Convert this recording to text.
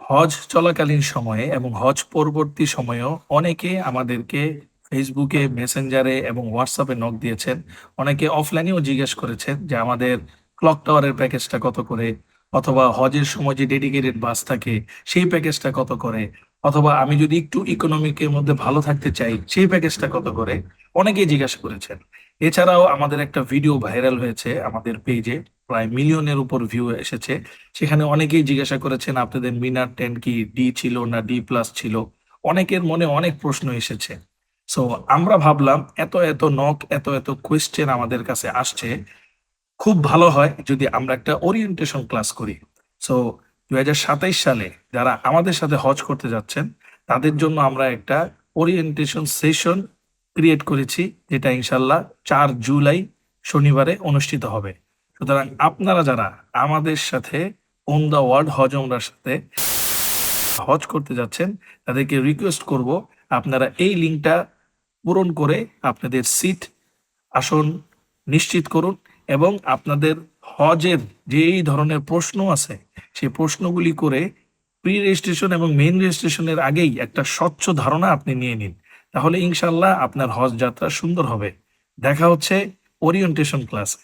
হজ চলাকালীন সময়ে এবং হজ পরবর্তী সময়েও অনেকে আমাদেরকে ফেসবুকে, মেসেঞ্জারে এবং হোয়াটসঅ্যাপে নক দিয়েছেন। অনেকে অফলাইনেও জিজ্ঞেস করেছেন যে আমাদের ক্লক টাওয়ারের প্যাকেজটা কত করে? অথবা হজের সময় যে ডেডিকেটেড বাস থাকে সেই প্যাকেজটা কত করে? অথবা আমি যদি একটু ইকোনমিকের মধ্যে ভালো থাকতে চাই সেই প্যাকেজটা কত করে? অনেকেই জিজ্ঞাসা করেছেন। এছাড়াও আমাদের একটা ভিডিও ভাইরাল হয়েছে আমাদের পেজে, প্রায় মিলিয়নের উপর ভিউ এসেছে। সেখানে অনেকেই জিজ্ঞাসা করেছেন আপনাদের মিনার 10 কি ডি ছিল না ডি প্লাস ছিল? অনেকের মনে অনেক প্রশ্ন এসেছে। সো আমরা ভাবলাম এত নক, এত কোয়েশ্চেন আমাদের কাছে আসছে। খুব ভালো হয় যদি আমরা একটা ওরিয়েন্টেশন ক্লাস করি। সো ২০২৭ সালে যারা আমাদের সাথে হজ করতে যাচ্ছেন, তাদের জন্য আমরা একটা ওরিয়েন্টেশন সেশন ক্রিয়েট করেছি, যেটা ইনশাল্লাহ ৪ জুলাই শনিবারে অনুষ্ঠিত হবে। সুতরাং আপনারা যারা আমাদের সাথে অন দ্য ওয়ার্ল্ড হজ উমরার সাথে হজ করতে যাচ্ছেন, তাদেরকে রিকোয়েস্ট করব আপনারা এই লিঙ্কটা পূরণ করে আপনাদের সিট, আসন নিশ্চিত করুন এবং আপনাদের হজের যে এই ধরনের প্রশ্ন আছে সেই প্রশ্নগুলি করে প্রি রেজিস্ট্রেশন এবং মেইন রেজিস্ট্রেশনের আগেই একটা স্বচ্ছ ধারণা আপনি নিয়ে নিন। তাহলে ইনশাল্লাহ আপনার হজ যাত্রা সুন্দর হবে। দেখা হচ্ছে ওরিয়েন্টেশন ক্লাসে।